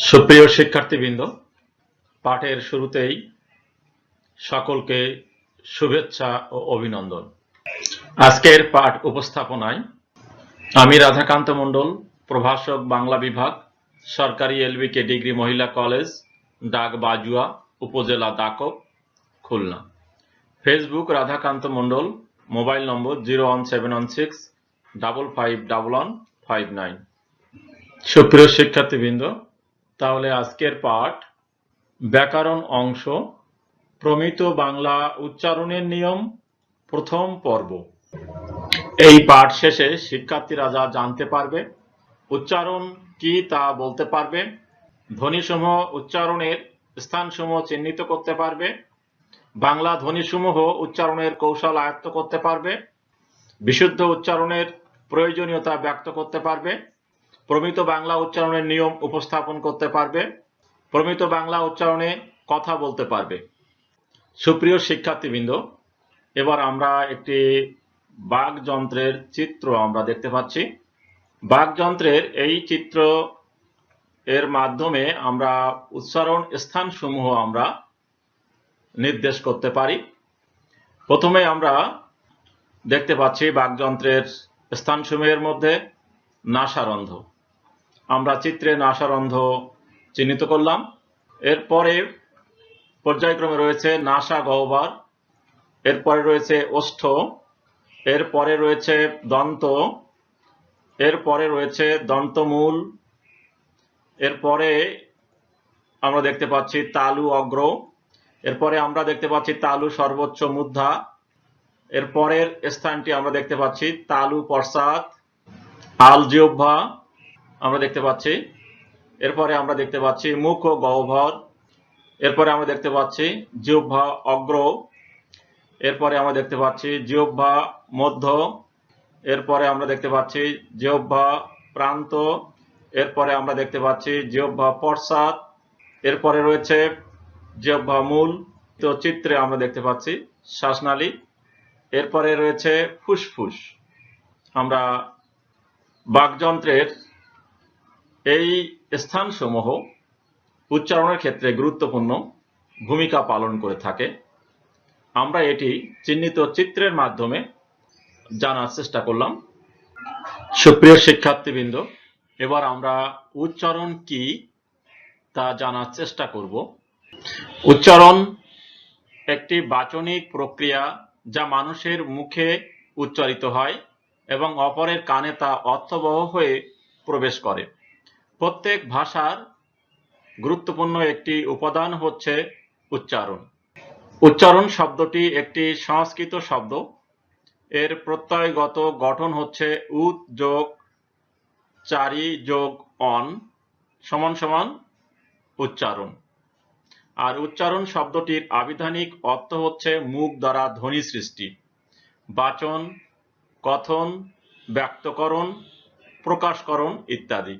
সুপ্রিয় শিক্ষার্থীবৃন্দ, পাঠের শুরুতেই সকলকে শুভেচ্ছা ও অভিনন্দন। আজকের পাঠ উপস্থাপনায় আমি রাধাকান্ত মণ্ডল, প্রভাষক বাংলা বিভাগ, সরকারি এলবিকে ডিগ্রি মহিলা কলেজ, ডাক বাজুয়া, উপজেলা দাকব, খুলনা। ফেসবুক রাধাকান্ত মণ্ডল, মোবাইল নম্বর 01716551159। সুপ্রিয় শিক্ষার্থীবৃন্দ, তাহলে আজকের পাঠ ব্যাকরণ অংশ, প্রমিত বাংলা উচ্চারণের নিয়ম, প্রথম পর্ব। এই পাঠ শেষে শিক্ষার্থীরা যা জানতে পারবে, উচ্চারণ কি তা বলতে পারবে, ধ্বনিসমূহ উচ্চারণের স্থানসমূহ চিহ্নিত করতে পারবে, বাংলা ধ্বনিসমূহ উচ্চারণের কৌশল আয়ত্ত করতে পারবে, বিশুদ্ধ উচ্চারণের প্রয়োজনীয়তা ব্যক্ত করতে পারবে, প্রমিত বাংলা উচ্চারণের নিয়ম উপস্থাপন করতে পারবে, প্রমিত বাংলা উচ্চারণে কথা বলতে পারবে। সুপ্রিয় শিক্ষার্থীবৃন্দ, এবার আমরা একটি বাকযন্ত্রের চিত্র আমরা দেখতে পাচ্ছি। বাকযন্ত্রের এই চিত্র এর মাধ্যমে আমরা উচ্চারণ স্থানসমূহ আমরা নির্দেশ করতে পারি। প্রথমে আমরা দেখতে পাচ্ছি বাকযন্ত্রের স্থানসমূহের মধ্যে নাসারন্ধ্র। আমরা চিত্রে নাসারন্ধ্র চিহ্নিত করলাম। এরপরে পর্যায়ক্রমে রয়েছে নাসা গহ্বর, এরপরে রয়েছে ওষ্ঠ, এরপরে রয়েছে দন্ত, এরপরে রয়েছে দন্তমূল, এরপরে আমরা দেখতে পাচ্ছি তালু অগ্র, এরপরে আমরা দেখতে পাচ্ছি তালু সর্বোচ্চ মূর্ধা, এরপরের স্থানটি আমরা দেখতে পাচ্ছি তালু পশ্চাৎ, আলজিহ্বা আমরা দেখতে পাচ্ছি, এরপরে আমরা দেখতে পাচ্ছি মুখ ও গহ্বর, এরপরে আমরা দেখতে পাচ্ছি জিহ্বা অগ্র, এরপরে আমরা দেখতে পাচ্ছি জিহ্বা মধ্য, এরপরে আমরা দেখতে পাচ্ছি জিহ্বা প্রান্ত, এরপরে আমরা দেখতে পাচ্ছি জিহ্বা পশ্চাৎ, এরপরে রয়েছে জিহ্বা মূল। তো চিত্রে আমরা দেখতে পাচ্ছি শ্বাসনালী, এরপরে রয়েছে ফুসফুস। আমরা বাকযন্ত্রের এই স্থানসমূহ উচ্চারণের ক্ষেত্রে গুরুত্বপূর্ণ ভূমিকা পালন করে থাকে। আমরা এটি চিহ্নিত চিত্রের মাধ্যমে জানার চেষ্টা করলাম। সুপ্রিয় শিক্ষার্থীবৃন্দ, এবার আমরা উচ্চারণ কি তা জানার চেষ্টা করব। উচ্চারণ একটি বাচনিক প্রক্রিয়া যা মানুষের মুখে উচ্চারিত হয় এবং অপরের কানে তা অর্থবহ হয়ে প্রবেশ করে। প্রত্যেক ভাষার গুরুত্বপূর্ণ একটি উপাদান হচ্ছে উচ্চারণ। উচ্চারণ শব্দটি একটি সংস্কৃত শব্দ। এর প্রত্যয়গত গঠন হচ্ছে উৎ যোগ চারি যোগ অন সমান সমান উচ্চারণ। আর উচ্চারণ শব্দটির আবিধানিক অর্থ হচ্ছে মুখ দ্বারা ধ্বনি সৃষ্টি, বাচন, কথন, ব্যক্তকরণ, প্রকাশকরণ ইত্যাদি।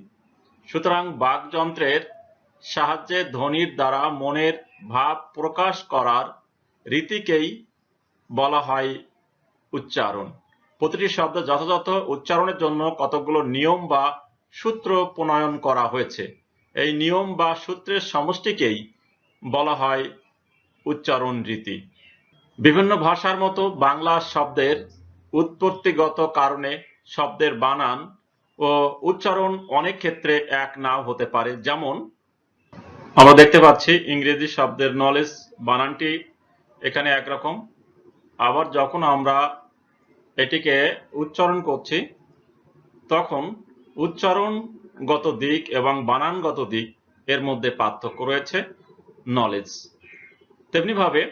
সুতরাং বাকযন্ত্রের সাহায্যে ধ্বনির দ্বারা মনের ভাব প্রকাশ করার রীতিকেই বলা হয় উচ্চারণ। প্রতিটি শব্দ যথাযথ উচ্চারণের জন্য কতগুলো নিয়ম বা সূত্র প্রণয়ন করা হয়েছে। এই নিয়ম বা সূত্রের সমষ্টিকেই বলা হয় উচ্চারণ রীতি। বিভিন্ন ভাষার মতো বাংলা শব্দের উৎপত্তিগত কারণে শব্দের বানান ও উচ্চারণ অনেক ক্ষেত্রে এক নাও হতে পারে। যেমন আমরা দেখতে পাচ্ছি ইংরেজি শব্দের নলেজ বানানটি এখানে একরকম, আবার যখন আমরা এটিকে উচ্চারণ করছি তখন উচ্চারণগত দিক এবং বানানগত দিক এর মধ্যে পার্থক্য রয়েছে নলেজ। তেমনিভাবে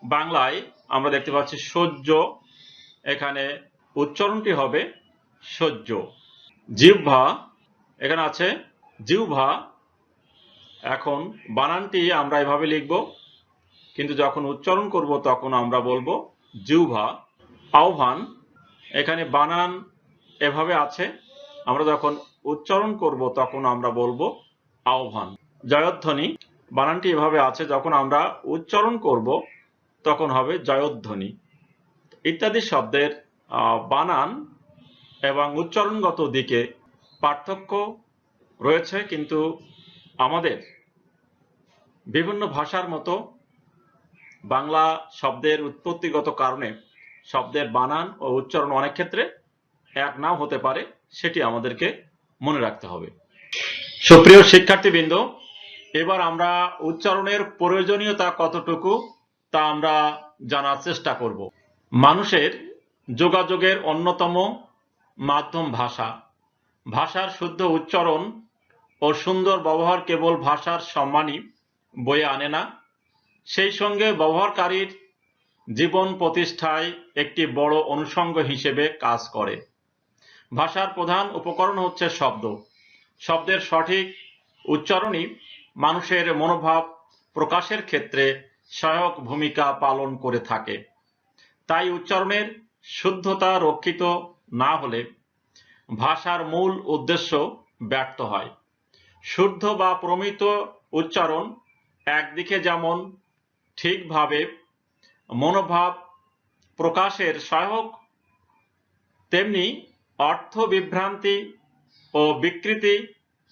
বাংলায় আমরা দেখতে পাচ্ছি সহ্য, এখানে উচ্চারণটি হবে সহ্য। জিহ্বা, এখানে আছে জিহ্বা, এখন বানানটি আমরা এভাবে লিখব, কিন্তু যখন উচ্চারণ করব তখন আমরা বলবো জিহ্বা। আহ্বান, এখানে বানান এভাবে আছে, আমরা যখন উচ্চারণ করব তখন আমরা বলবো আহ্বান। জয়ধ্বনি, বানানটি এভাবে আছে, যখন আমরা উচ্চারণ করব তখন হবে জয়ধ্বনি। ইত্যাদি শব্দের বানান এবং উচ্চারণগত দিকে পার্থক্য রয়েছে, কিন্তু আমাদের বিভিন্ন ভাষার মতো বাংলা শব্দের উৎপত্তিগত কারণে শব্দের বানান ও উচ্চারণ অনেক ক্ষেত্রে এক নাও হতে পারে, সেটি আমাদেরকে মনে রাখতে হবে। সুপ্রিয় শিক্ষার্থীবৃন্দ, এবার আমরা উচ্চারণের প্রয়োজনীয়তা কতটুকু তা আমরা জানার চেষ্টা করব। মানুষের যোগাযোগের অন্যতম মাধ্যম ভাষা। ভাষার শুদ্ধ উচ্চারণ ও সুন্দর ব্যবহার কেবল ভাষার সম্মানই বয়ে আনে না, সেই সঙ্গে ব্যবহারকারীর জীবন প্রতিষ্ঠায় একটি বড় অনুষঙ্গ হিসেবে কাজ করে। ভাষার প্রধান উপকরণ হচ্ছে শব্দ। শব্দের সঠিক উচ্চারণই মানুষের মনোভাব প্রকাশের ক্ষেত্রে সহায়ক ভূমিকা পালন করে থাকে। তাই উচ্চারণের শুদ্ধতা রক্ষিত না হলে ভাষার মূল উদ্দেশ্য ব্যর্থ হয়। শুদ্ধ বা প্রমিত উচ্চারণ একদিকে যেমন ঠিকভাবে মনোভাব প্রকাশের সহায়ক, তেমনি অর্থ বিভ্রান্তি ও বিকৃতি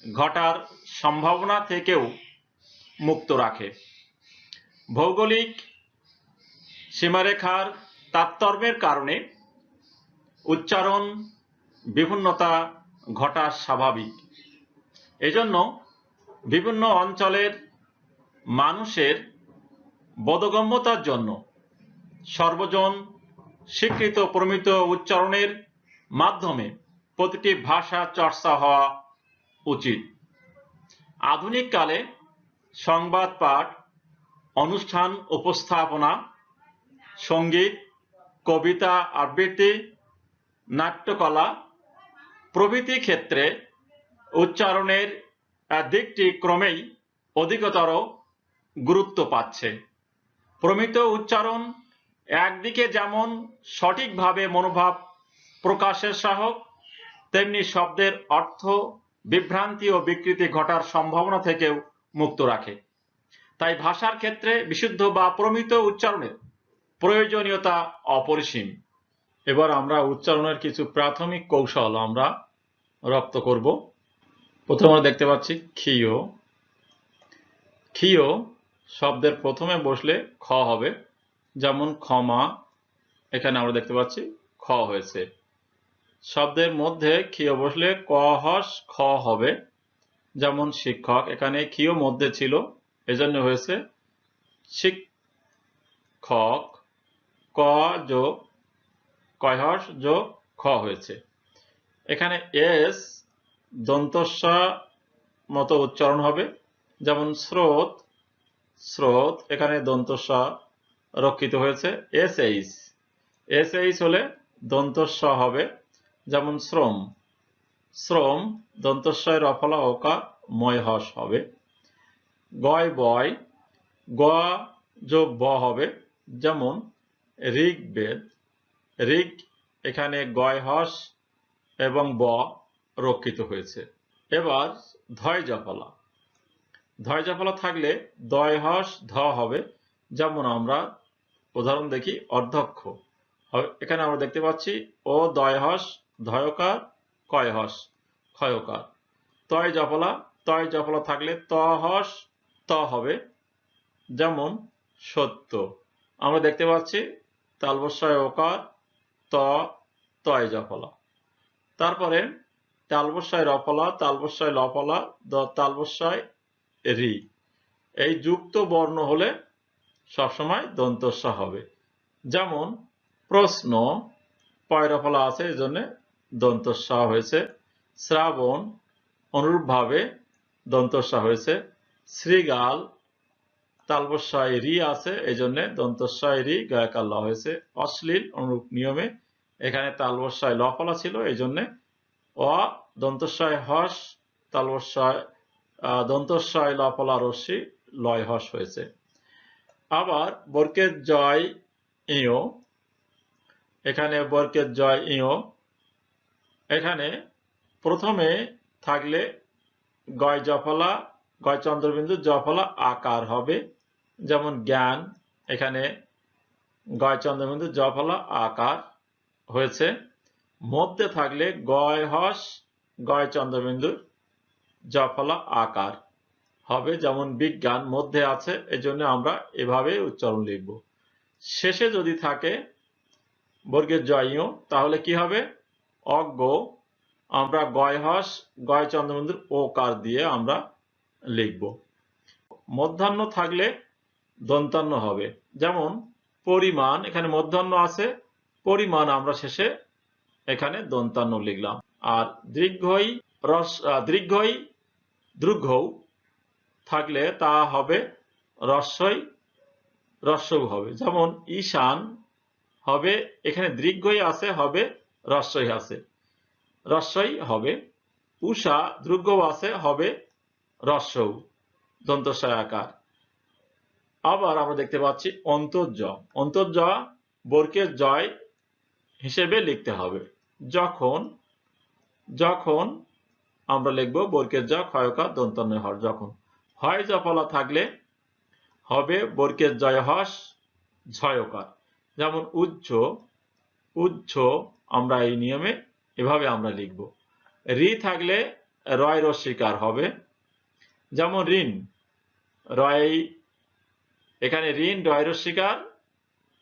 ঘটার সম্ভাবনা থেকেও মুক্ত রাখে। ভৌগোলিক সীমারেখার তারতম্যের কারণে উচ্চারণ বিভিন্নতা ঘটা স্বাভাবিক। এজন্য বিভিন্ন অঞ্চলের মানুষের বোধগম্যতার জন্য সর্বজন স্বীকৃত প্রমিত উচ্চারণের মাধ্যমে প্রতিটি ভাষা চর্চা হওয়া উচিত। আধুনিক কালে সংবাদ পাঠ, অনুষ্ঠান উপস্থাপনা, সঙ্গীত, কবিতা আবৃত্তি, নাট্যকলা প্রভৃতি ক্ষেত্রে উচ্চারণের দিকটি ক্রমেই অধিকতর গুরুত্ব পাচ্ছে। প্রমিত উচ্চারণ একদিকে যেমন সঠিকভাবে মনোভাব প্রকাশের সহায়ক, তেমনি শব্দের অর্থ বিভ্রান্তি ও বিকৃতি ঘটার সম্ভাবনা থেকেও মুক্ত রাখে। তাই ভাষার ক্ষেত্রে বিশুদ্ধ বা প্রমিত উচ্চারণের প্রয়োজনীয়তা অপরিসীম। এবার আমরা উচ্চারণের কিছু প্রাথমিক কৌশল আমরা রপ্ত করব। প্রথমে আমরা দেখতে পাচ্ছি ক্ষীয়। ক্ষীয় শব্দের প্রথমে বসলে খ হবে, যেমন ক্ষমা, এখানে আমরা দেখতে পাচ্ছি খ হয়েছে। শব্দের মধ্যে ক্ষীয় বসলে ক হস খ হবে, যেমন শিক্ষক, এখানে ক্ষীয় মধ্যে ছিল এজন্য হয়েছে শিক্ষক। ক যোগ কয় হস যোগ খ হয়েছে। এখানে এস দন্তস্ব মতো উচ্চারণ হবে, যেমন স্রোত, স্রোত, এখানে দন্তস্ব রক্ষিত হয়েছে। এস এইচ, এস এইচ হলে দন্তস্ব হবে, যেমন শ্রম, শ্রম, দন্তস্বয় রফলা ওকার ময় হস হবে। গয় বয়, গ যোগ ব হবে, যেমন ঋগ্বেদ, ঋগ, এখানে গয় হস এবং ব রক্ষিত হয়েছে। এবার ধয় জফলা, ধয় জফলা থাকলে দয় হস ধ হবে, যেমন আমরা উদাহরণ দেখি অর্ধক্ষ, এখানে আমরা দেখতে পাচ্ছি ও দয় হস ধয়কার কয় হস ক্ষয়কার। তয় জফলা, তয় জফলা থাকলে ত হস ত হবে, যেমন সত্য। আমরা দেখতে পাচ্ছি তালবস্যয় ওকার ত তয় জফলা। তারপরে তালবস্যয় রফলা, তালবস্যয় লফলা, তালবস্যয় রি, এই যুক্ত বর্ণ হলে সবসময় দন্তস্ব হবে, যেমন প্রশ্ন, পয় রফলা আছে এই জন্য দন্তস্ব হয়েছে। শ্রাবণ অনুরূপভাবে দন্তস্ব হয়েছে। শৃগাল তালবস্যয় রি আছে এই জন্য দন্তস্বয় রি গয়কার ল হয়েছে। অশ্লীল অনুরূপ নিয়মে এখানে তালবস্যয় লফলা ছিল এই জন্য অ দন্তস্বয় হস তালবস্যয় দন্তস্বয় লফলা রস্যি লয় হস হয়েছে। আবার বর্গের জয় ইয়, এখানে বর্গের জয় ইয়, এখানে প্রথমে থাকলে গয় জফলা, গয় চন্দ্রবিন্দু জফলা আকার হবে, যেমন জ্ঞান, এখানে গয় চন্দ্রবিন্দু জফলা আকার হয়েছে। মধ্যে থাকলে গয় হস গয় চন্দ্রবিন্দু জফলা আকার হবে, যেমন বিজ্ঞান মধ্যে আছে, এজন্য আমরা এভাবে উচ্চারণ লিখব। শেষে যদি থাকে বর্গের জয় তাহলে কি হবে? অজ্ঞ, আমরা গয় হস গয় চন্দ্রবিন্দুর ওকার দিয়ে আমরা লিখব। মধ্যাহ্ন থাকলে দন্তান্ন হবে, যেমন পরিমাণ, এখানে মধ্যাহ্ন আছে, পরিমাণ আমরা শেষে এখানে দন্তান্ন লিখলাম। আর দীর্ঘই দীর্ঘই দীর্ঘ থাকলে তা হবে রস্বই রস্বই হবে, যেমন ঈশান হবে, এখানে দীর্ঘই আছে, হবে রস্বই আছে, রস্বই হবে। উষা দীর্ঘ আছে, হবে রস্বউ দন্তস্বয় আকার। আবার আমরা দেখতে পাচ্ছি অন্তর্জ, অন্তর্জ বর্গের জয় হিসেবে লিখতে হবে। যখন, যখন আমরা লিখব বর্গের জ ক্ষয়কার দন্তান্ন হর, যখন। হয় জফলা থাকলে হবে বর্গের জয় হস ঝয়কার, যেমন উজ্জ, উজ্জ আমরা এই নিয়মে এভাবে আমরা লিখব। রি থাকলে রয় রস্বীকার হবে, যেমন ঋণ, রয়, এখানে ঋণ রয় রস্বীকার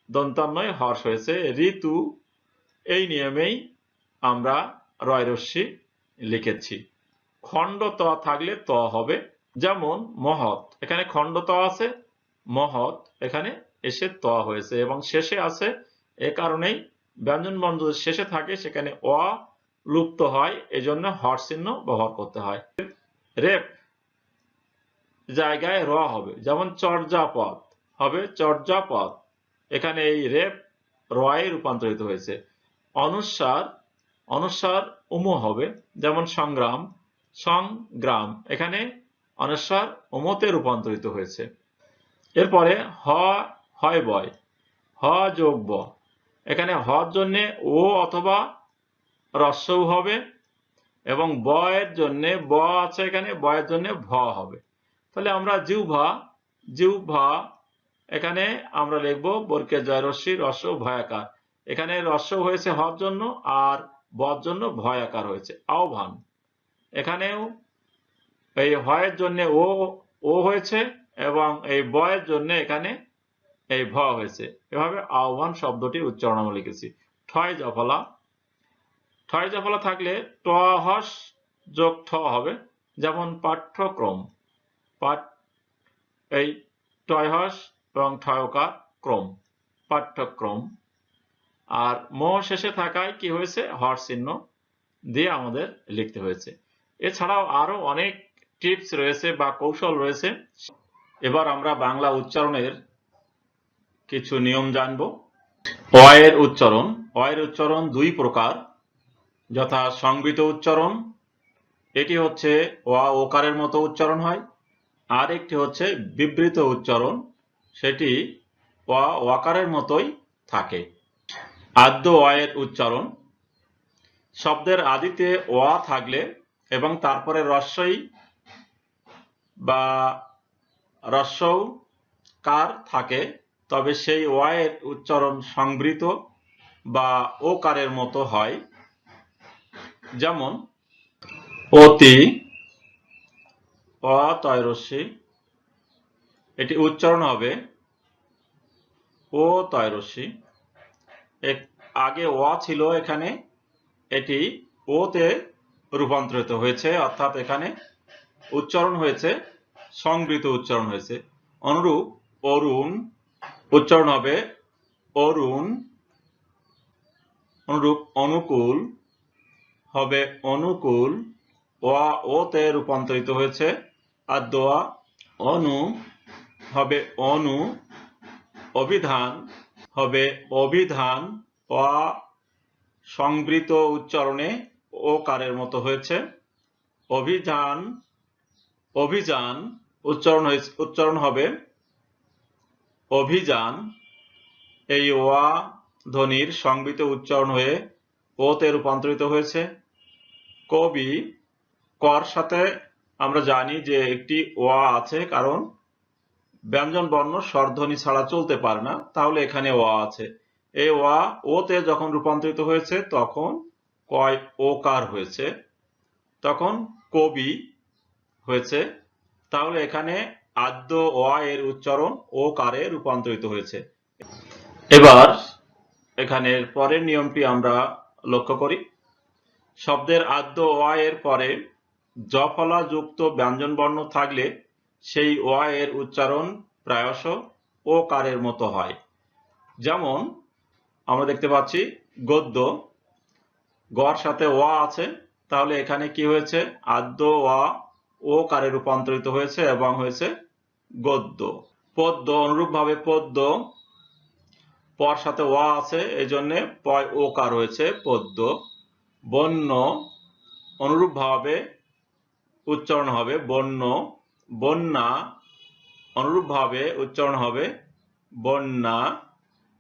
দন্তান্নয় হর্ষ হয়েছে। ঋতু, এই নিয়মেই আমরা রয় রস্যি লিখেছি। খণ্ড ত থাকলে ত হবে, যেমন মহৎ, এখানে খণ্ড ত আছে, মহৎ এখানে এসে ত হয়েছে এবং শেষে আছে, এ কারণেই ব্যঞ্জন বর্ণ যদি শেষে থাকে সেখানে অ লুপ্ত হয়, এজন্য হর চিহ্ন ব্যবহার করতে হয়। রেপ জায়গায় র হবে, যেমন চর্যাপদ হবে চর্যাপদ, এখানে এই রেপ রয়ে রূপান্তরিত হয়েছে। অনুস্বার, অনুস্বার উম হবে, যেমন সংগ্রাম, সংগ্রাম, এখানে অনুস্বার উমতে রূপান্তরিত হয়েছে। এরপরে হ হয় বয়, হ যোগ ব, এখানে হর জন্য ও অথবা রস্বউ হবে এবং বয়ের জন্য ব আছে, এখানে বয়ের জন্য ভ হবে। তাহলে আমরা জিহ্বা, জিহ্বা এখানে আমরা লিখব বর্গের জয় রস্যি রস্ব ভয়াকার, এখানে রস্ব হয়েছে হর জন্য আর বর জন্য ভয়াকার হয়েছে। আহ্বান, এখানেও এই হয়ের জন্য ও হয়েছে এবং এই বয়ের জন্য এখানে এই ভ হয়েছে। এভাবে আহ্বান শব্দটির উচ্চারণ আমরা লিখেছি। ঠয় জফলা, ঠয় জফলা থাকলে ট হস যোগ ঠ হবে, যেমন পাঠ্যক্রম, পাঠ, এই টয় হস এবং ঠয়কার ক্রম, পাঠ্যক্রম। আর ম শেষে থাকায় কি হয়েছে? হর চিহ্ন দিয়ে আমাদের লিখতে হয়েছে। এছাড়াও আরো অনেক টিপস রয়েছে বা কৌশল রয়েছে। এবার আমরা বাংলা উচ্চারণের কিছু নিয়ম জানব। অ এর উচ্চারণ, অ এর উচ্চারণ দুই প্রকার, যথা সংবৃত উচ্চারণ, এটি হচ্ছে অ ওকারের মতো উচ্চারণ হয়, আর একটি হচ্ছে বিবৃত উচ্চারণ, সেটি অ ওকারের মতোই থাকে। আদ্য অ এর উচ্চারণ, শব্দের আদিতে অ থাকলে এবং তারপরে রস্বই বা রস্বউ কার থাকে, তবে সেই অ এর উচ্চারণ সংবৃত বা ওকারের মতো হয়। যেমন অতি, অ তয় রস্যি, এটি উচ্চারণ হবে ও তয় রস্যি, আগে অ ছিল, এখানে এটি ওতে রূপান্তরিত হয়েছে, অর্থাৎ এখানে উচ্চারণ হয়েছে সংবৃত উচ্চারণ হয়েছে। অনুরূপ অরুণ উচ্চারণ হবে অরুণ, অনুরূপ অনুকূল হবে অনুকূল, ওতে রূপান্তরিত হয়েছে। আর দোয়া অনু হবে অনু, অভিধান হবে অভিধান, সংবৃত উচ্চারণে ওকারের মতো হয়েছে। অভিযান, অভিযান উচ্চারণ হবে অভিযান, এই ওয়া ধ্বনির সংবৃত উচ্চারণ হয়ে ওতে রূপান্তরিত হয়েছে। কবি, কর সাথে আমরা জানি যে একটি ওয়া আছে, কারণ ব্যঞ্জন বর্ণ স্বরধ্বনি ছাড়া চলতে পারে না, তাহলে এখানে ওয়া আছে। এই ওয়া ওতে যখন রূপান্তরিত হয়েছে তখন কয় ওকার হয়েছে, তখন কবি হয়েছে তাহলে এখানে আদ্য অ এর উচ্চারণ ও কারে রূপান্তরিত হয়েছে। এবার এখানের পরের নিয়মটি আমরা লক্ষ্য করি। শব্দের আদ্য অ এর পরে জফলা যুক্ত ব্যঞ্জনবর্ণ থাকলে সেই অ এর উচ্চারণ প্রায়শ ও কারের মতো হয়। যেমন আমরা দেখতে পাচ্ছি গদ্য, গর সাথে অ আছে, তাহলে এখানে কি হয়েছে, আদ্য অ ও কারে রূপান্তরিত হয়েছে এবং হয়েছে গদ্য। পদ্য অনুরূপভাবে পদ্য, পর সাথে অ আছে, এই জন্য পয় ও কার হয়েছে পদ্য। বন্য অনুরূপভাবে উচ্চারণ হবে বন্য। বন্যা অনুরূপভাবে উচ্চারণ হবে বন্যা।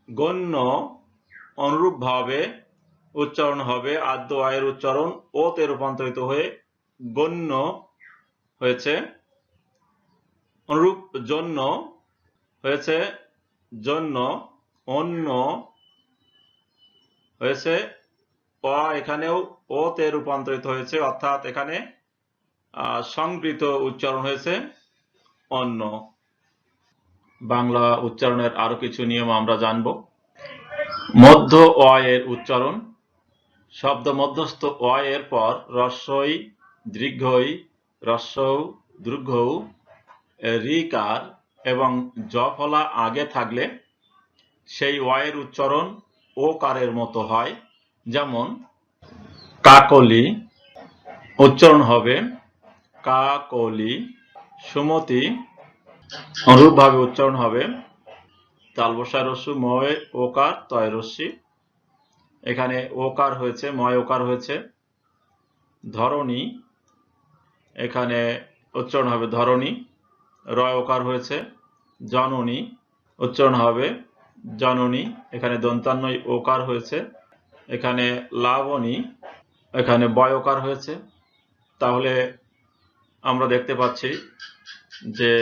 গণ্য অনুরূপভাবে উচ্চারণ হবে আদ্য আয়ের উচ্চারণ ও তে রূপান্তরিত হয়ে গণ্য হয়েছে। অনুরূপ জন্য হয়েছে জন্য। অন্য হয়েছে অ, এখানেও ও তে রূপান্তরিত হয়েছে, অর্থাৎ এখানে সংবৃত উচ্চারণ হয়েছে অন্য। বাংলা উচ্চারণের আরো কিছু নিয়ম আমরা জানব। মধ্য অ এর উচ্চারণ। শব্দ মধ্যস্থ অ এর পর হ্রস্বই, দীর্ঘই, হ্রস্বউ, দীর্ঘউ, ঋকার এবং জফলা আগে থাকলে সেই অ এর উচ্চারণ ও কারের মতো হয়। যেমন কাকলি উচ্চারণ হবে কাকলি। সুমতি অনুরূপভাবে উচ্চারণ হবে তালবসায় রস্যু ময় ওকার তয় রস্যি, এখানে ওকার হয়েছে, ময় ওকার হয়েছে। ধরণী, এখানে উচ্চারণ হবে ধরণী, রয় ওকার হয়েছে। জননী উচ্চারণ হবে জননী, এখানে দন্তান্বয় ওকার হয়েছে। এখানে লাবণী, এখানে বয় ওকার হয়েছে। তাহলে আমরা দেখতে পাচ্ছি যে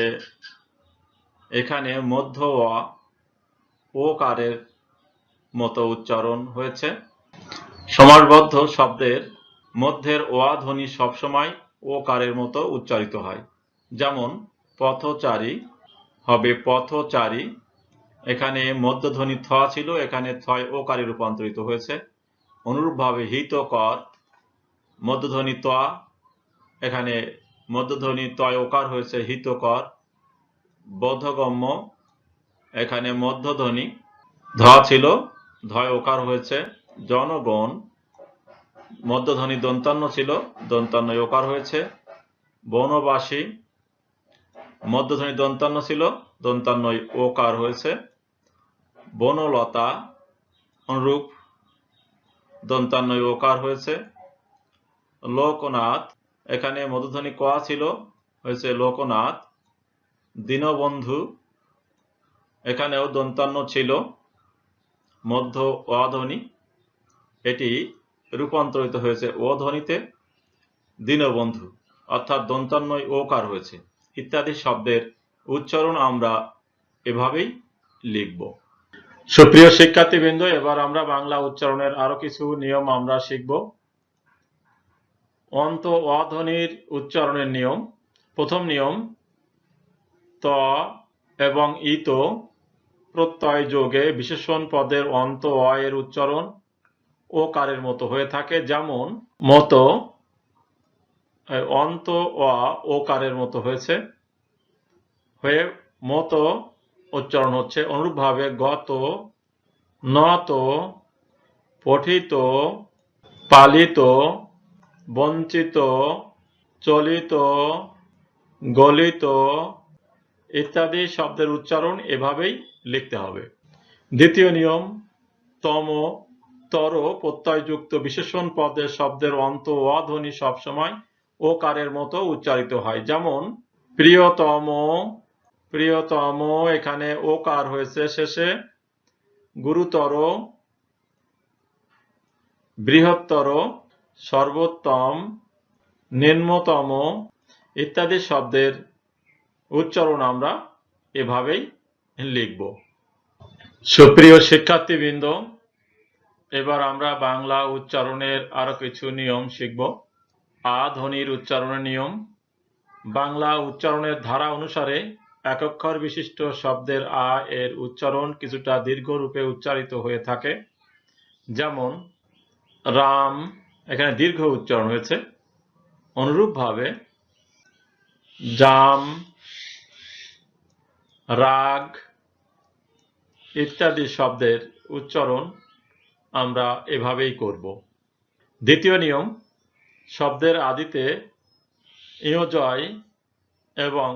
এখানে মধ্য অ ও কারের মতো উচ্চারণ হয়েছে। সমাসবদ্ধ শব্দের মধ্যের অ ধ্বনি সবসময় ও কারের মতো উচ্চারিত হয়। যেমন পথচারী হবে পথচারী, এখানে মধ্যধ্বনি থ ছিল, এখানে থয় ও কারে রূপান্তরিত হয়েছে। অনুরূপভাবে হিতকর মধ্যধ্বনি ত, এখানে মধ্যধ্বনি তয় ওকার হয়েছে হিতকর। বোধগম্য, এখানে মধ্যধ্বনি ধ ছিল, ধয় ওকার হয়েছে। জনগণ মধ্যধ্বনি দন্তান্ন ছিল, দন্তান্ন ওকার হয়েছে। বনবাসী মধ্যধ্বনি দন্তান্ন ছিল, দন্তান্ন ওকার হয়েছে। বনলতা অনুরূপ দন্তান্ন ওকার হয়েছে। লোকনাথ, এখানে মধ্যধ্বনি ক ছিল, হয়েছে লোকনাথ। দীনবন্ধু, এখানেও দন্তান্ন ছিল, মধ্য অ ধ্বনি, এটি রূপান্তরিত হয়েছে ও ধ্বনিতে, দীনবন্ধু, অর্থাৎ দন্তান্বয় ওকার হয়েছে। ইত্যাদি শব্দের উচ্চারণ আমরা এভাবেই লিখব। সুপ্রিয় শিক্ষার্থীবৃন্দ, এবার আমরা বাংলা উচ্চারণের আরো কিছু নিয়ম আমরা শিখব। অন্ত অ ধ্বনির উচ্চারণের নিয়ম। প্রথম নিয়ম, ত এবং ইত প্রত্যয় যোগে বিশেষণ পদের অন্ত অ এর উচ্চারণ ও কারের মতো হয়ে থাকে। যেমন মতো, অন্ত অ ও কারের মতো হয়েছে, হয়ে মতো উচ্চারণ হচ্ছে। অনুরূপভাবে গত, নত, পঠিত, পালিত, বঞ্চিত, চলিত, গলিত ইত্যাদি শব্দের উচ্চারণ এভাবেই লিখতে হবে। দ্বিতীয় নিয়ম, তম, তর প্রত্যয়যুক্ত বিশেষণ পদের শব্দের অন্ত অ ধ্বনি সবসময় ও কারের মতো উচ্চারিত হয়। যেমন প্রিয়তম, প্রিয়তম, এখানে ও কার হয়েছে শেষে। গুরুতর, বৃহত্তর, সর্বোত্তম, নিম্নতম ইত্যাদি শব্দের উচ্চারণ আমরা এভাবেই লিখব। সুপ্রিয় শিক্ষার্থীবৃন্দ, এবার আমরা বাংলা উচ্চারণের আরো কিছু নিয়ম শিখব। আ ধ্বনির উচ্চারণের নিয়ম। বাংলা উচ্চারণের ধারা অনুসারে এক অক্ষর বিশিষ্ট শব্দের আ এর উচ্চারণ কিছুটা দীর্ঘ রূপে উচ্চারিত হয়ে থাকে। যেমন রাম, এখানে দীর্ঘ উচ্চারণ হয়েছে। অনুরূপভাবে জাম, রাগ ইত্যাদি শব্দের উচ্চারণ আমরা এভাবেই করব। দ্বিতীয় নিয়ম, শব্দের আদিতে ইয়জয় এবং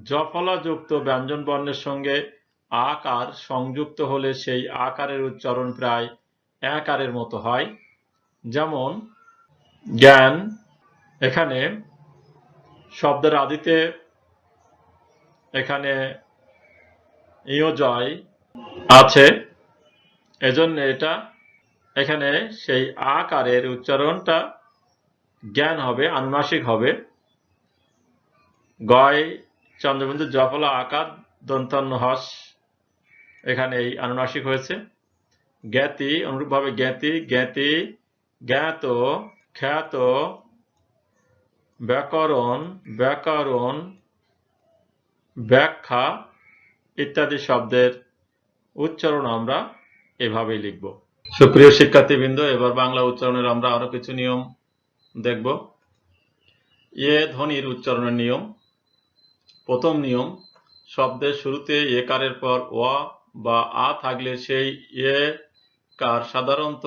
জফলাযুক্ত ব্যঞ্জনবর্ণের সঙ্গে আকার সংযুক্ত হলে সেই আকারের উচ্চারণ প্রায় একারের মতো হয়। যেমন জ্ঞান, এখানে শব্দের আদিতে এখানে ইয়জয় আছে, এজন্য এটা এখানে সেই আকারের উচ্চারণটা জ্ঞান হবে, আনুনাসিক হবে। গয় চন্দ্রবিন্দু জফলা আকার দন্তান্ন হস, এখানে এই আনুনাসিক হয়েছে। জ্ঞাতি, অনুরূপভাবে জ্ঞাতি, জ্ঞাতি, জ্ঞাত, খ্যাত, ব্যাকরণ, ব্যাকরণ, ব্যাখ্যা ইত্যাদি শব্দের উচ্চারণ আমরা এভাবেই লিখব। সুপ্রিয় শিক্ষার্থীবৃন্দ, এবার বাংলা উচ্চারণের আমরা আরো কিছু নিয়ম দেখব। এ ধ্বনির উচ্চারণের নিয়ম। প্রথম নিয়ম, শব্দের শুরুতে একারের পর অ বা আ থাকলে সেই এ কার সাধারণত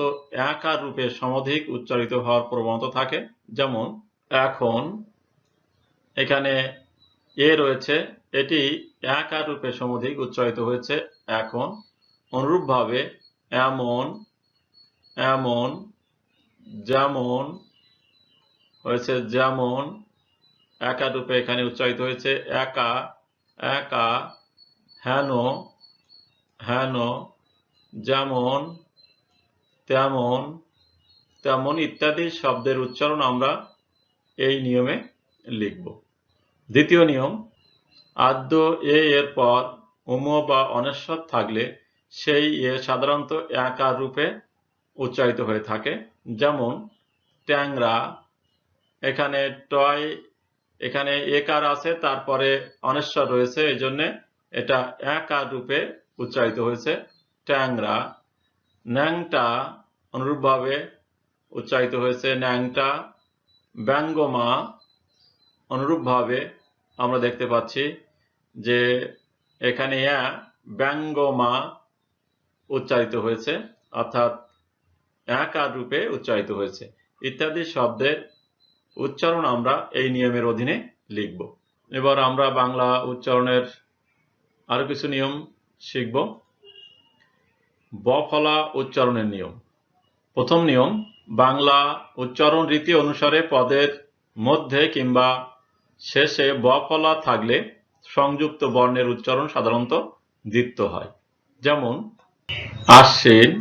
একার রূপে সমধিক উচ্চারিত হওয়ার প্রবণতা থাকে। যেমন এখন, এখানে এ রয়েছে, এটি একার রূপে সমধিক উচ্চারিত হয়েছে এখন। অনুরূপভাবে এমন, এমন, যেমন হয়েছে যেমন, একার রূপে এখানে উচ্চারিত হয়েছে একা, একা, হেন, হেন, যেমন, তেমন, তেমন ইত্যাদি শব্দের উচ্চারণ আমরা এই নিয়মে লিখব। দ্বিতীয় নিয়ম, আদ্য এ এর পর উম বা অনস্বর থাকলে সেই এ সাধারণত একার রূপে উচ্চারিত হয়ে থাকে। যেমন ট্যাংরা, এখানে টয়, এখানে একার আছে, তারপরে অনস্বর রয়েছে, এই জন্য এটা একার রূপে উচ্চারিত হয়েছে ট্যাংরা। ন্যাংটা, অনুরূপভাবে উচ্চারিত হয়েছে ন্যাংটা। ব্যঙ্গমা, অনুরূপভাবে আমরা দেখতে পাচ্ছি যে এখানে ব্যঙ্গমা উচ্চারিত হয়েছে, অর্থাৎ একার রূপে উচ্চারিত হয়েছে। ইত্যাদি শব্দের উচ্চারণ আমরা এই নিয়মের অধীনে লিখব। এবার আমরা বাংলা উচ্চারণের আরো কিছু নিয়ম শিখব। বফলা উচ্চারণের নিয়ম। প্রথম নিয়ম, বাংলা উচ্চারণ রীতি অনুসারে পদের মধ্যে কিংবা শেষে বফলা থাকলে সংযুক্ত বর্ণের উচ্চারণ সাধারণত দ্বিত্ব হয়। যেমন আশ্বিন,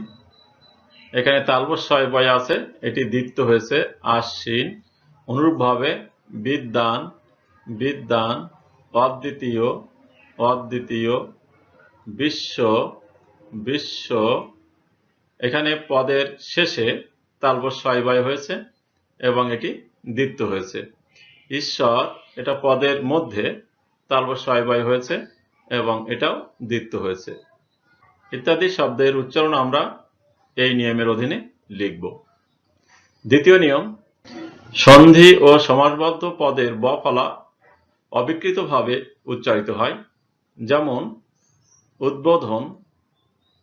এখানে তালবস্য বয় আছে, এটি দ্বিত্ব হয়েছে আশ্বিন। অনুরূপভাবে বিদ্যান, বিদ্যান, অদ্বিতীয়, অদ্বিতীয়, বিশ্ব, বিশ্ব, এখানে পদের শেষে তালবস্য বয় হয়েছে এবং এটি দ্বিত্ব হয়েছে। ঈশ্বর, এটা পদের মধ্যে তালবস্য বয় হয়েছে এবং এটাও দ্বিত্ব হয়েছে। ইত্যাদি শব্দের উচ্চারণ আমরা এই নিয়মের অধীনে লিখব। দ্বিতীয় নিয়ম, সন্ধি ও সমাসবদ্ধ পদের বফলা অবিকৃতভাবে উচ্চারিত হয়। যেমন উদ্বোধন,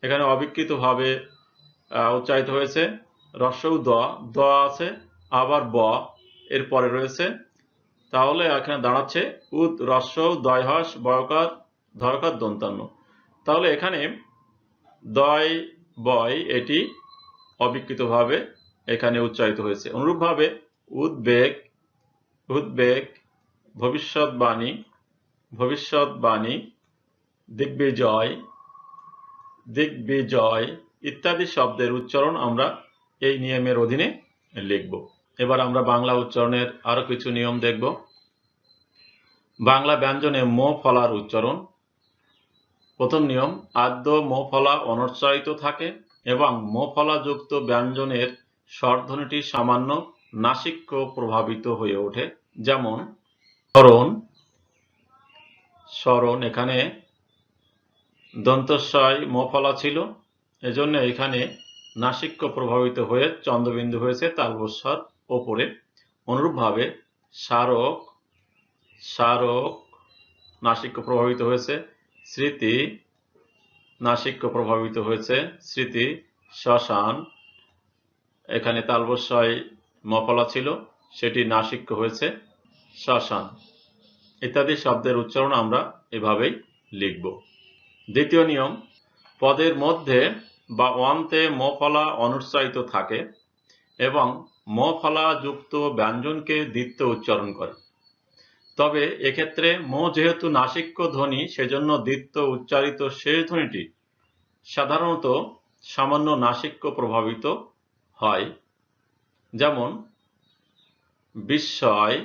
এখানে অবিকৃতভাবে উচ্চারিত হয়েছে। রস্যউ দ, দ আছে, আবার ব এর পরে রয়েছে, তাহলে এখানে দাঁড়াচ্ছে উদ রস্যউ দয় হস বয়কার ধরকার দন্তান্ন। তাহলে এখানে দয় বয় এটি অবিকৃতভাবে এখানে উচ্চারিত হয়েছে। অনুরূপভাবে উদ্বেগ, উদ্বেগ, ভবিষ্যৎবাণী, ভবিষ্যৎবাণী, দিগ্বিজয়, দিগ্বিজয় ইত্যাদি শব্দের উচ্চারণ আমরা এই নিয়মের অধীনে লিখব। এবার আমরা বাংলা উচ্চারণের আরো কিছু নিয়ম দেখব। বাংলা ব্যঞ্জনে ম ফলার উচ্চারণ। প্রথম নিয়ম, আদ্য ম ফলা অনুচ্চারিত থাকে এবং ম ফলা যুক্ত ব্যঞ্জনের স্বরধ্বনিটি সামান্য নাসিক্য প্রভাবিত হয়ে ওঠে। যেমন স্মরণ, এখানে দন্তস্বয় ম ফলা ছিল, এজন্য এখানে নাসিক্য প্রভাবিত হয়ে চন্দ্রবিন্দু হয়েছে তালবস্যার ওপরে। অনুরূপভাবে স্মারক, নাসিক্য প্রভাবিত হয়েছে। স্মৃতি, নাসিক্য প্রভাবিত হয়েছে। স্মৃতি। শ্মশান, এখানে তালবস্যায় ম ফলা ছিল, সেটি নাসিক্য হয়েছে শ্মশান, ইত্যাদি শব্দের উচ্চারণ আমরা এভাবেই লিখব। দ্বিতীয় নিয়ম, পদের মধ্যে বা অন্তে ম ফলা অনুচ্চারিত থাকে এবং ম ফলা যুক্ত ব্যঞ্জনকে দ্বিত্ব উচ্চারণ করে। তবে এক্ষেত্রে ম যেহেতু নাসিক্য ধ্বনি, সেজন্য দ্বিত্ব উচ্চারিত শেষ ধ্বনিটি সাধারণত সামান্য নাসিক্য প্রভাবিত হয়। যেমন বিস্ময়,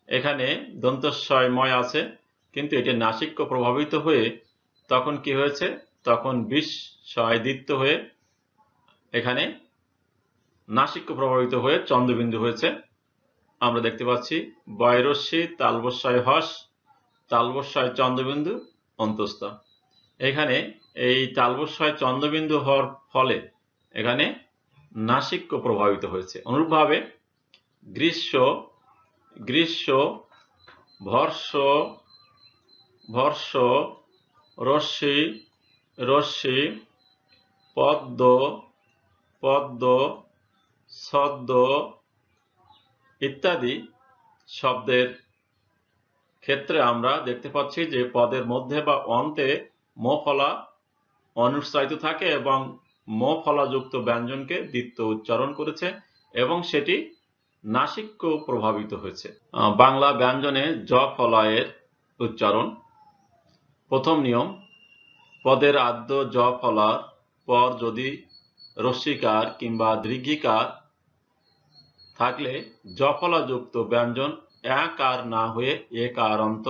এখানে দন্তস্বয় ময় আছে, কিন্তু এটি নাসিক্য প্রভাবিত হয়ে তখন কি হয়েছে, তখন বিস্ময় দ্বিত্ব হয়ে এখানে নাসিক্য প্রভাবিত হয়ে চন্দ্রবিন্দু হয়েছে। আমরা দেখতে পাচ্ছি বয়রস্যি তালবস্যায় হস, তালবস্যায় চন্দ্রবিন্দু অন্তস্থ। এখানে এই তালবস্যায় চন্দ্রবিন্দু হওয়ার ফলে এখানে নাসিক্য প্রভাবিত হয়েছে। অনুরূপভাবে গ্রীষ্ম, ভর্ষ, রশ্মি, পদ্ম, ছদ্ম ইত্যাদি শব্দের ক্ষেত্রে আমরা দেখতে পাচ্ছি যে পদের মধ্যে বা অন্তে ম ফলা অনুচ্চারিত থাকে এবং ম ফলাযুক্ত ব্যঞ্জনকে দ্বিত্ব উচ্চারণ করেছে এবং সেটি নাসিক্য প্রভাবিত হয়েছে। বাংলা ব্যঞ্জনে জ ফলায়ের উচ্চারণ। প্রথম নিয়ম, পদের আদ্য জ ফলার পর যদি রস্যিকার কিংবা দীর্ঘিকার থাকলে জ ফলাযুক্ত ব্যঞ্জন একার না হয়ে একারান্ত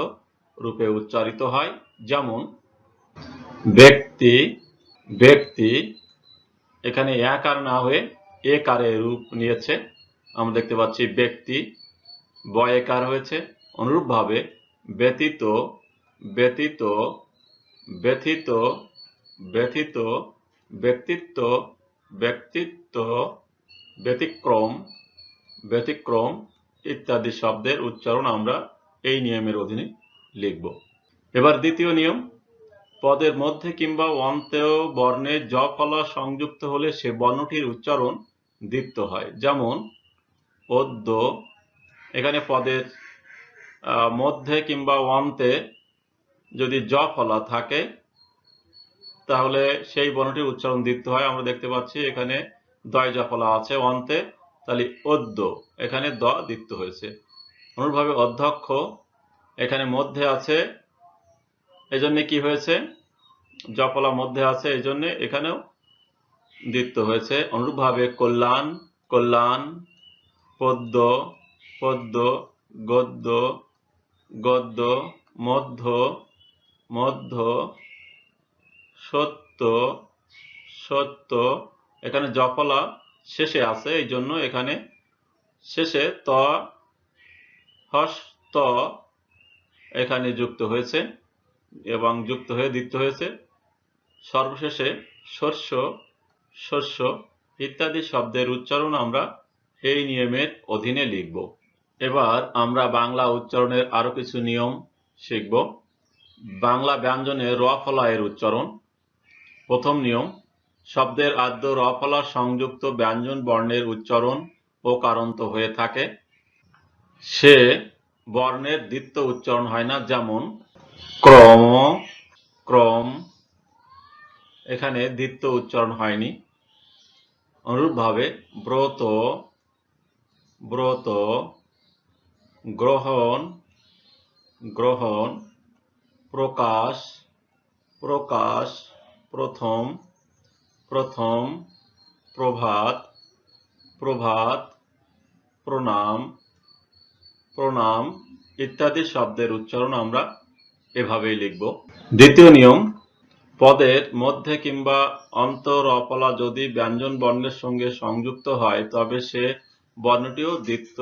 রূপে উচ্চারিত হয়। যেমন ব্যক্তি, এখানে একার না হয়ে একারে রূপ নিয়েছে, আমরা দেখতে পাচ্ছি ব্যক্তি, বয়কার হয়েছে। অনুরূপভাবে ব্যতীত, ব্যক্তিত্ব, ব্যতিক্রম ইত্যাদি শব্দের উচ্চারণ আমরা এই নিয়মের অধীনে লিখব। এবার দ্বিতীয় নিয়ম, পদের মধ্যে কিংবা অন্তেয় বর্ণে জ ফলা সংযুক্ত হলে সে বর্ণটির উচ্চারণ দ্বিত্ব হয়। যেমন অদ্য, এখানে পদের মধ্যে কিংবা অন্তে যদি জ ফলা থাকে তাহলে সেই বর্ণটির উচ্চারণ দ্বিত্ব হয়। আমরা দেখতে পাচ্ছি এখানে দয় জ ফলা আছে অন্তে, তাহলে অদ্য, এখানে দ দ্বিত্ব হয়েছে। অনুরূপভাবে অধ্যক্ষ, এখানে মধ্যে আছে, এজন্য কি হয়েছে, জ ফলা মধ্যে আছে, এই জন্য এখানেও দ্বিত্ব হয়েছে। অনুরূপভাবে কল্যাণ, পদ্য, গদ্য, মধ্য, সত্য, এখানে জ ফলা শেষে আছে, এই জন্য এখানে শেষে ত, হস্ত এখানে যুক্ত হয়েছে এবং যুক্ত হয়ে দ্বিত্ব হয়েছে। সর্বশেষে শস্য ইত্যাদি শব্দের উচ্চারণ আমরা এই নিয়মের অধীনে লিখব। এবার আমরা বাংলা উচ্চারণের আরো কিছু নিয়ম শিখব। বাংলা ব্যঞ্জনে র ফলা এর উচ্চারণ। প্রথম নিয়ম, শব্দের আদ্য র ফলা সংযুক্ত ব্যঞ্জন বর্ণের উচ্চারণ ও কারন্ত হয়ে থাকে, সে বর্ণের দ্বিত্ব উচ্চারণ হয় না। যেমন ক্রম, এখানে দ্বিত্ব উচ্চারণ হয়নি। অনুরূপভাবে ব্রত, গ্রহণ, প্রকাশ, প্রথম, প্রভাত, প্রণাম ইত্যাদি শব্দের উচ্চারণ আমরা এভাবেই লিখব। দ্বিতীয় নিয়ম, পদের মধ্যে কিংবা অন্ত র ফলা যদি ব্যঞ্জন বর্ণের সঙ্গে সংযুক্ত হয় তবে সে বর্ণটিও দ্বিত্ব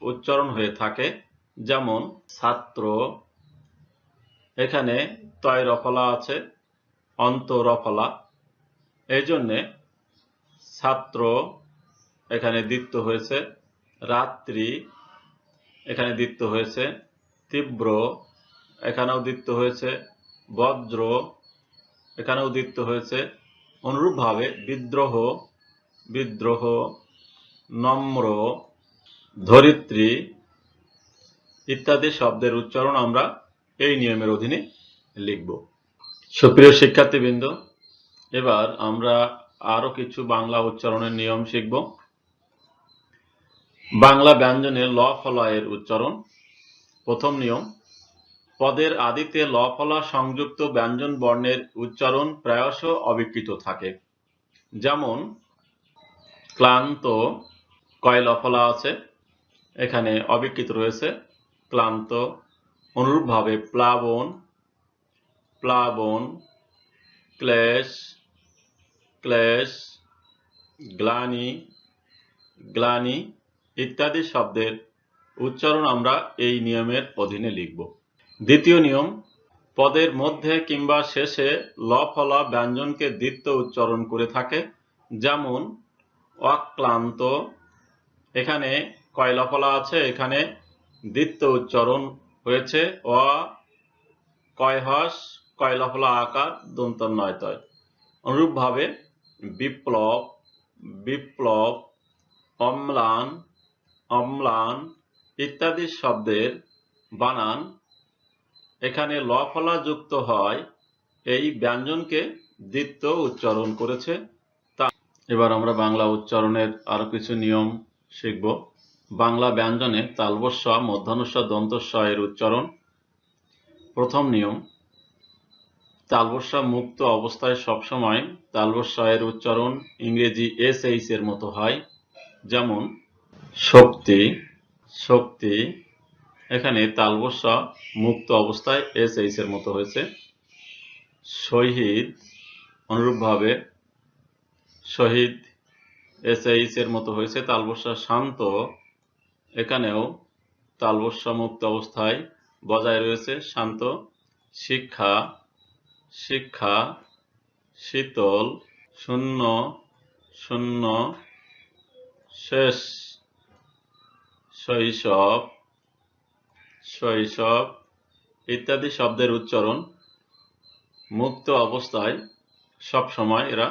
উচ্চারণ হয়ে থাকে, যেমন ছাত্র, এখানে তয় রফলা আছে, অন্ত রফলা, এই জন্যে ছাত্র এখানে দ্বিত্ব হয়েছে, রাত্রি এখানে দ্বিত্ব হয়েছে, তীব্র এখানেও দ্বিত্ব হয়েছে, বজ্র এখানেও দ্বিত্ব হয়েছে। অনুরূপভাবে বিদ্রোহ, বিদ্রোহ, নম্র, ধরিত্রী ইত্যাদি শব্দের উচ্চারণ আমরা এই নিয়মের অধীনে লিখব। সুপ্রিয় শিক্ষার্থীবৃন্দ, এবার আমরা আরো কিছু বাংলা উচ্চারণের নিয়ম শিখব। বাংলা ব্যঞ্জনে ল ফলা এর উচ্চারণ। প্রথম নিয়ম, পদের আদিতে ল ফলা সংযুক্ত ব্যঞ্জন বর্ণের উচ্চারণ প্রায়শ অবিকৃত থাকে। যেমন ক্লান্ত, কয় ল ফলা আছে, এখানে অবিকৃত রয়েছে, ক্লান্ত। অনুরূপভাবে প্লাবন, প্লাবন, ক্লেশ, ক্লেশ, গ্লানি, গ্লানি ইত্যাদি শব্দের উচ্চারণ আমরা এই নিয়মের অধীনে লিখব। দ্বিতীয় নিয়ম, পদের মধ্যে কিংবা শেষে ল ফলা ব্যঞ্জনকে দ্বিত্ব উচ্চারণ করে থাকে। যেমন অক্লান্ত, এখানে কয় ল ফলা আছে, এখানে দ্বিত্ব উচ্চারণ হয়েছে, অ, কয় হস, কয় ল ফলা আকার, দন্ত নয় তয়। অনুরূপভাবে বিপ্লব, বিপ্লব, অম্লান, অম্লান ইত্যাদি শব্দের বানান এখানে ল ফলা যুক্ত হয়, এই ব্যঞ্জনকে দ্বিত্ব উচ্চারণ করেছে। এবার আমরা বাংলা উচ্চারণের আরো কিছু নিয়ম শিখব। বাংলা ব্যঞ্জনে তালবস্য, মূর্ধন্য ষ, দন্তস্ব এর উচ্চারণ। প্রথম নিয়ম, তালবস্য মুক্ত অবস্থায় সবসময় তালবস্য এর উচ্চারণ ইংরেজি SH এর মতো হয়। যেমন শক্তি, শক্তি এখানে তালবস্য মুক্ত অবস্থায় SH এর মতো হয়েছে। শহীদ, অনুরূপভাবে শহীদ SH এর মতো হয়েছে, তালবস্য। শান্ত, এখানেও তালবস্য মুক্ত অবস্থায় বজায় রয়েছে, শান্ত। শিক্ষা, শিক্ষা, শীতল, শূন্য, শূন্য, শেষ, শৈশব, শৈশব ইত্যাদি শব্দের উচ্চারণ মুক্ত অবস্থায় সব সময় এরা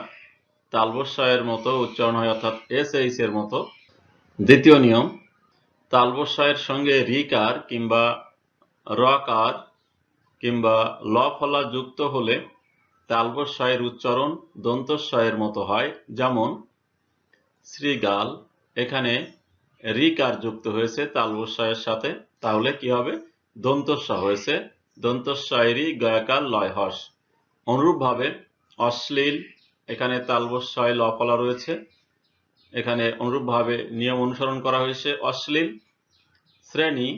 তালবস্য এর মতো উচ্চারণ হয়, অর্থাৎ SH এর মতো। দ্বিতীয় নিয়ম, তালবস্য এর সঙ্গে রিকার কিংবা রকার কিংবা ল ফলা যুক্ত হলে তালবস্য এর উচ্চারণ দন্তস্ব এর মতো হয়। যেমন শ্রীগাল, এখানে রিকার যুক্ত হয়েছে তালবস্য এর সাথে, তাহলে কি হবে, দন্তস্ব হয়েছে, দন্তস্ব এরই গয়াকার লয় হস। অনুরূপভাবে অশ্লীল, এখানে তালবস্য ল ফলা রয়েছে, এখানে অনুরূপভাবে নিয়ম অনুসরণ করা হয়েছে, অশ্লীল। শ্রেণী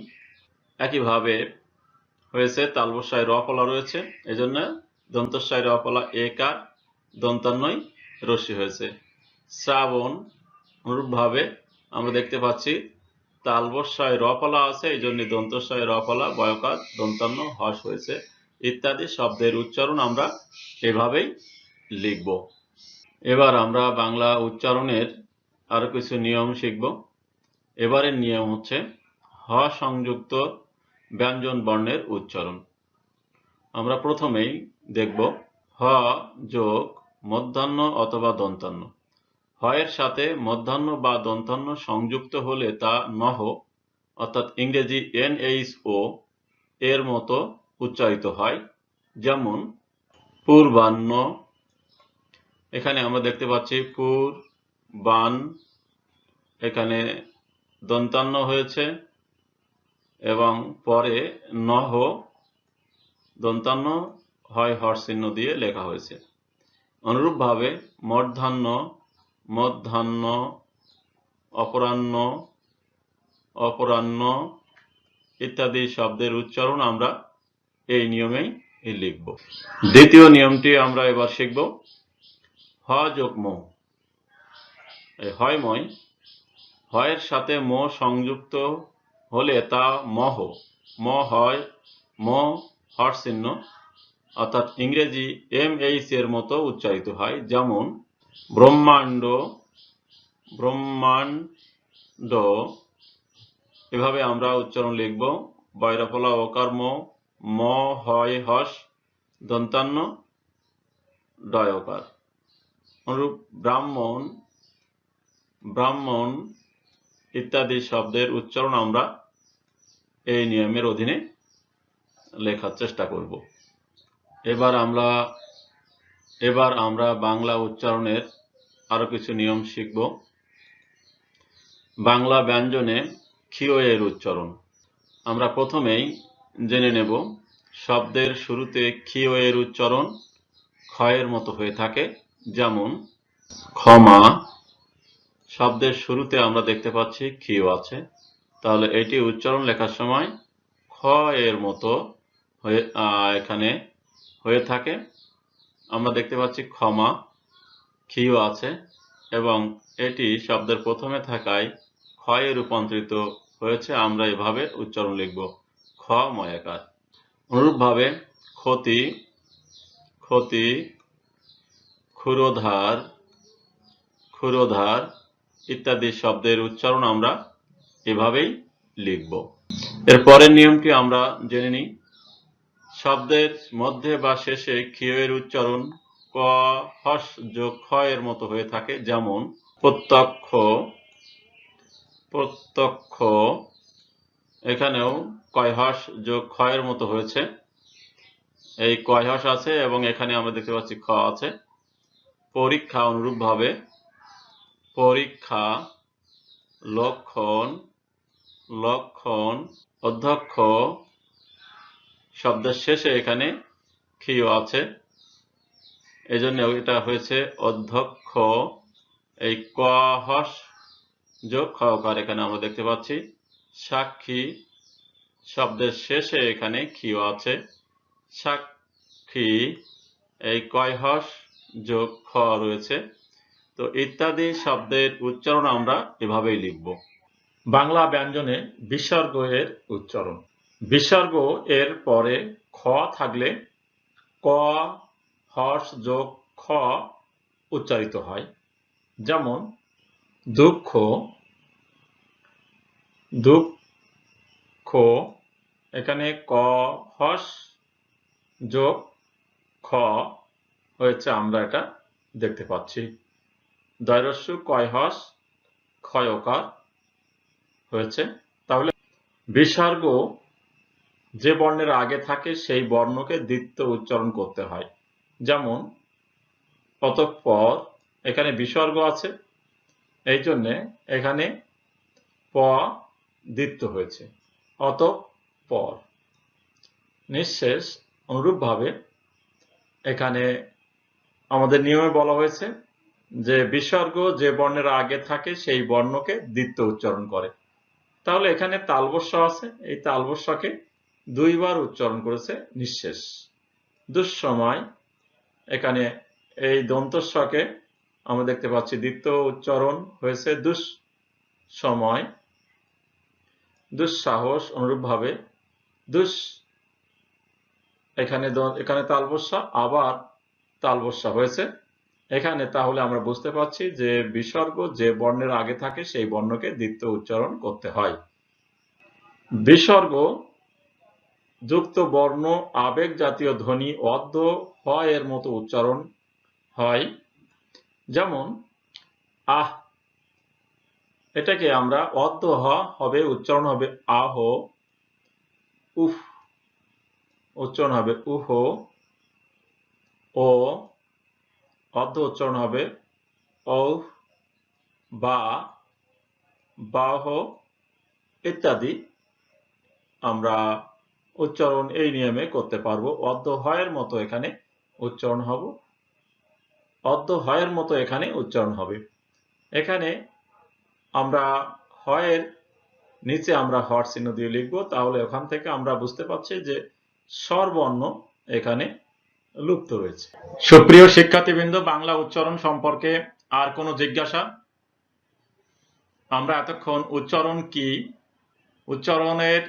একইভাবে হয়েছে, তালবস্য র ফলা রয়েছে, এজন্য দন্তস্ব র ফলা একার, দন্তান্বয় রস্যি হয়েছে। শ্রাবণ, অনুরূপভাবে আমরা দেখতে পাচ্ছি তালবস্য র ফলা আছে, এই জন্য দন্তস্ব র ফলা বয়কার, দন্তান্ন হস হয়েছে। ইত্যাদি শব্দের উচ্চারণ আমরা এভাবেই লিখব। এবার আমরা বাংলা উচ্চারণের আরো কিছু নিয়ম শিখব। এবারের নিয়ম হচ্ছে হ সংযুক্ত ব্যঞ্জন বর্ণের উচ্চারণ। আমরা প্রথমেই দেখব হ যোগ মধ্যাহ্ন অথবা দন্তান্ন। হ এর সাথে মধ্যাহ্ন বা দন্তান্ন সংযুক্ত হলে তা নহ, অর্থাৎ ইংরেজি NHO এর মতো উচ্চারিত হয়। যেমন পূর্বাহ্ন, এখানে আমরা দেখতে পাচ্ছি পুর, বান, এখানে দন্তান্ন হয়েছে এবং পরে নহ দন্তান্ন হয় হর্ষ চিহ্ন দিয়ে লেখা হয়েছে। অনুরূপভাবে মধ্যাহ্ন, মধ্যাহ্ন, অপরাহ্ন, অপরাহ্ন ইত্যাদি শব্দের উচ্চারণ আমরা এই নিয়মেই লিখব। দ্বিতীয় নিয়মটি আমরা এবার শিখব। হ যোগ ম, হয়ময়, হ এর সাথে ম সংযুক্ত হলে তা মহ, ম হয়, ম হর চিহ্ন, অর্থাৎ ইংরেজি MH এর মতো উচ্চারিত হয়। যেমন ব্রহ্মাণ্ড, ব্রহ্মাণ্ড, এভাবে আমরা উচ্চারণ লিখব। বৈরফলা ওকার ম হয় হস, দন্তান্ন ডয়কার। অনুরূপ ব্রাহ্মণ, ব্রাহ্মণ ইত্যাদি শব্দের উচ্চারণ আমরা এই নিয়মের অধীনে লেখার চেষ্টা করব। এবার আমরা বাংলা উচ্চারণের আরো কিছু নিয়ম শিখব। বাংলা ব্যঞ্জনে ক্ষীয় এর উচ্চারণ আমরা প্রথমেই জেনে নেব। শব্দের শুরুতে ক্ষীয় এর উচ্চারণ ক্ষয়ের মতো হয়ে থাকে। যেমন ক্ষমা, শব্দের শুরুতে আমরা দেখতে পাচ্ছি ক্ষীয় আছে, তাহলে এটি উচ্চারণ লেখার সময় খ এর মতো হয়ে এখানে হয়ে থাকে। আমরা দেখতে পাচ্ছি ক্ষমা, ক্ষীয় আছে এবং এটি শব্দের প্রথমে থাকায় ক্ষয়ে রূপান্তরিত হয়েছে। আমরা এভাবে উচ্চারণ লিখব, খ ময়াকার। অনুরূপভাবে ক্ষতি, ক্ষতি, ক্ষুরোধার, ক্ষুরোধার ইত্যাদি শব্দের উচ্চারণ আমরা এভাবেই লিখব। এর পরের নিয়মটি আমরা জেনে নিই। শব্দের মধ্যে বা শেষে ক্ষীয় এর উচ্চারণ ক হস যোগ খ এর মতো হয়ে থাকে। যেমন প্রত্যক্ষ, প্রত্যক্ষ, এখানেও কয় হস যোগ খ এর মতো হয়েছে। এই কয় হস আছে এবং এখানে আমরা দেখতে পাচ্ছি খ আছে। পরীক্ষা, অনুরূপভাবে পরীক্ষা, লক্ষণ, লক্ষণ, অধ্যক্ষ শব্দের শেষে এখানে ক্ষীয় আছে, এজন্য এটা হয়েছে অধ্যক্ষ। এই ক হস যোগ খকার এখানে আমরা দেখতে পাচ্ছি। সাক্ষী শব্দের শেষে এখানে ক্ষীয় আছে, সাক্ষী, এই কয় হস যোগ খ রয়েছে। তো ইত্যাদি শব্দের উচ্চারণ আমরা এভাবেই লিখব। বাংলা ব্যঞ্জনে বিসর্গ এর উচ্চারণ। বিসর্গ এর পরে খ থাকলে ক হর্ষ যোগ খ উচ্চারিত হয়। যেমন দুঃখ, দুঃখ, এখানে ক হর্ষ যোগ খ হয়েছে, আমরা এটা দেখতে পাচ্ছি। দয়রস্যু কয় হস ক্ষয়কার হয়েছে। তাহলে বিসর্গ যে বর্ণের আগে থাকে সেই বর্ণকে দ্বিত্ব উচ্চারণ করতে হয়। যেমন অতঃপর, এখানে বিসর্গ আছে, এই জন্যে এখানে প দ্বিত্ব হয়েছে, অতঃপর। নিঃশেষ, অনুরূপভাবে এখানে আমাদের নিয়মে বলা হয়েছে যে বিসর্গ যে বর্ণের আগে থাকে সেই বর্ণকে দ্বিত্ব উচ্চারণ করে। তাহলে এখানে তালবস্য আছে, এই তালবস্যকে দুইবার উচ্চারণ করেছে নিঃশেষ। দুঃসময়, এখানে এই দন্তস্বকে আমরা দেখতে পাচ্ছি দ্বিতীয় উচ্চারণ হয়েছে দুঃসময়। দুঃসাহস, অনুরূপভাবে দুঃ, এখানে তালবস্য, আবার তালবস্য হয়েছে এখানে। তাহলে আমরা বুঝতে পারছি যে বিসর্গ যে বর্ণের আগে থাকে সেই বর্ণকে দ্বিতীয় উচ্চারণ করতে হয়। বিসর্গ যুক্ত বর্ণ আবেগ জাতীয় ধ্বনি অর্ধ হ এর মতো উচ্চারণ হয়। যেমন আহ, এটাকে আমরা অর্ধ হ হবে, উচ্চারণ হবে আহ। উফ, উচ্চারণ হবে উহ। ও, অর্ধ উচ্চারণ হবে ঔ। বা, বাহ ইত্যাদি আমরা উচ্চারণ এই নিয়মে করতে পারবো। অর্ধ হয়ের মতো এখানে উচ্চারণ হবে, অর্ধ হয়ের মতো এখানে উচ্চারণ হবে। এখানে আমরা হয়ের নিচে আমরা হর চিহ্ন দিয়ে লিখব, তাহলে ওখান থেকে আমরা বুঝতে পারছি যে স্বরবর্ণ এখানে লুপ্ত রয়েছে। সুপ্রিয় শিক্ষার্থীবৃন্দ, বাংলা উচ্চারণ সম্পর্কে আর কোনো জিজ্ঞাসা? আমরা এতক্ষণ উচ্চারণ কি, উচ্চারণের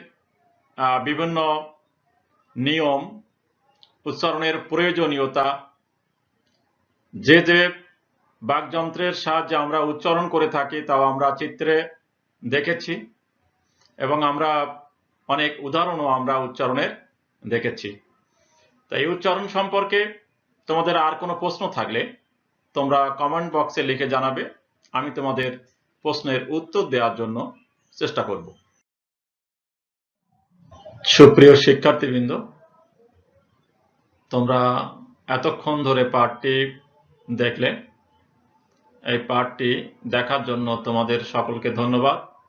বিভিন্ন নিয়ম, উচ্চারণের প্রয়োজনীয়তা, যে যে বাকযন্ত্রের সাহায্যে আমরা উচ্চারণ করে থাকি তাও আমরা চিত্রে দেখেছি এবং আমরা অনেক উদাহরণও আমরা উচ্চারণের দেখেছি। তো এই উচ্চারণ সম্পর্কে তোমাদের আর কোনো প্রশ্ন থাকলে তোমরা কমেন্ট বক্সে লিখে জানাবে, আমি তোমাদের প্রশ্নের উত্তর দেওয়ার জন্য চেষ্টা করব। সুপ্রিয় শিক্ষার্থীবৃন্দ, তোমরা এতক্ষণ ধরে পাঠটি দেখলে। এই পাঠটি দেখার জন্য তোমাদের সকলকে ধন্যবাদ।